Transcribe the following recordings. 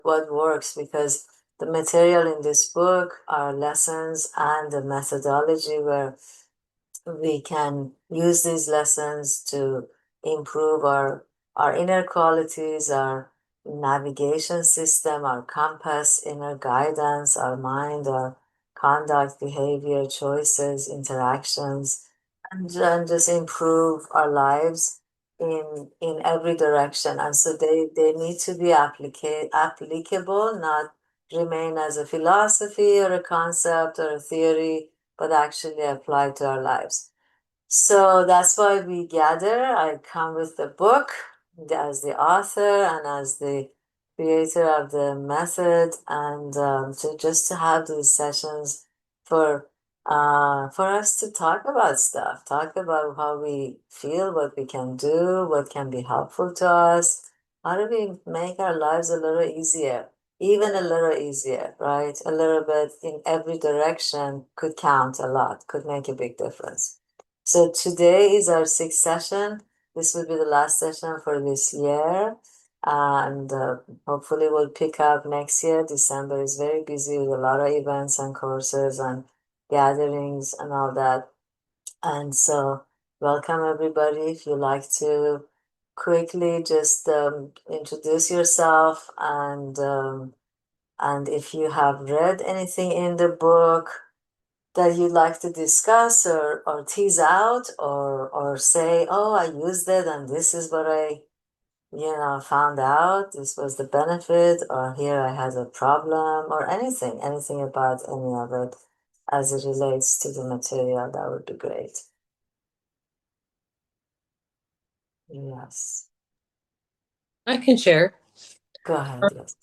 what works, because the material in this book are lessons and the methodology where we can use these lessons to improve our inner qualities, our navigation system, our compass, inner guidance, our mind, our conduct, behavior, choices, interactions, and just improve our lives in every direction. And so they need to be applicable, not remain as a philosophy or a concept or a theory, but actually apply to our lives. So that's why we gather. I come with the book as the author and as the creator of the method, and to just to have these sessions for for us to talk about stuff, talk about how we feel, what we can do, what can be helpful to us. How do we make our lives a little easier, even a little easier, right? A little bit in every direction could count a lot, could make a big difference. So today is our sixth session. This will be the last session for this year. And hopefully we'll pick up next year. December is very busy with a lot of events and courses and gatherings and all that. And so welcome everybody. If you like to quickly just introduce yourself, and if you have read anything in the book that you'd like to discuss or tease out, or say, oh, I used it and this is what I, found out, this was the benefit, or here I had a problem, or anything about any of it as it relates to the material, that would be great. Yes. I can share. Go ahead, yes.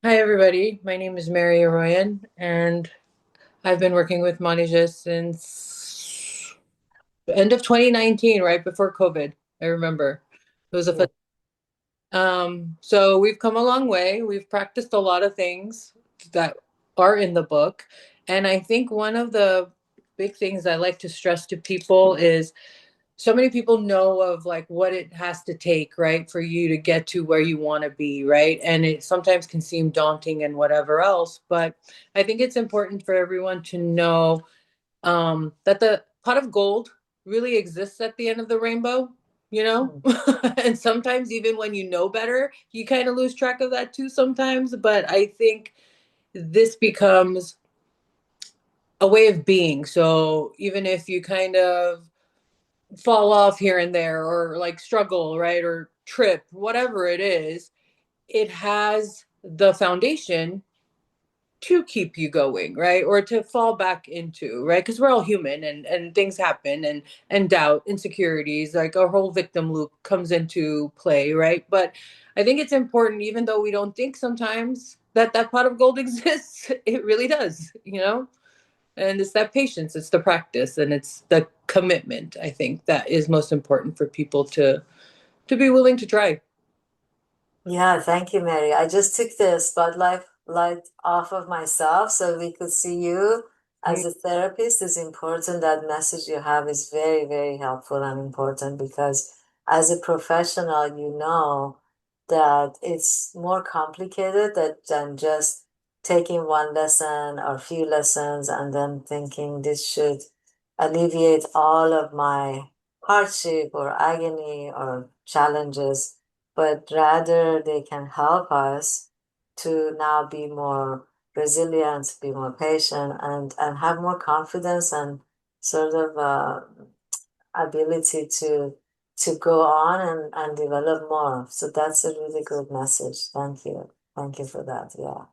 Hi, everybody. My name is Mary Arroyan, and I've been working with Manijeh since the end of 2019, right before COVID. I remember it was Yeah. so we've come a long way. We've practiced a lot of things that are in the book, and I think one of the big things I like to stress to people is so many people know of like what it has to take, right, for you to get to where you want to be, right? And it sometimes can seem daunting and whatever else, but I think it's important for everyone to know that the pot of gold really exists at the end of the rainbow, you know? Mm. And sometimes even when you know better, you kind of lose track of that too sometimes, but I think this becomes a way of being. So even if you kind of fall off here and there or like struggle, right? Or trip, whatever it is, it has the foundation to keep you going, right? Or to fall back into, right? Because we're all human and things happen and doubt, insecurities, like our whole victim loop comes into play, right? But I think it's important, even though we don't think sometimes that that pot of gold exists, it really does, you know? And it's that patience, it's the practice, and it's the commitment, I think, that is most important for people to be willing to try. Yeah, thank you, Mary. I just took the spotlight light off of myself so we could see you as a therapist. It's important. That message you have is very, very helpful and important, because as a professional, you know that it's more complicated than just taking one lesson or few lessons and then thinking this should alleviate all of my hardship or agony or challenges, but rather they can help us to now be more resilient, be more patient, and have more confidence and sort of ability to go on and develop more. So that's a really good message. Thank you. Thank you for that. Yeah.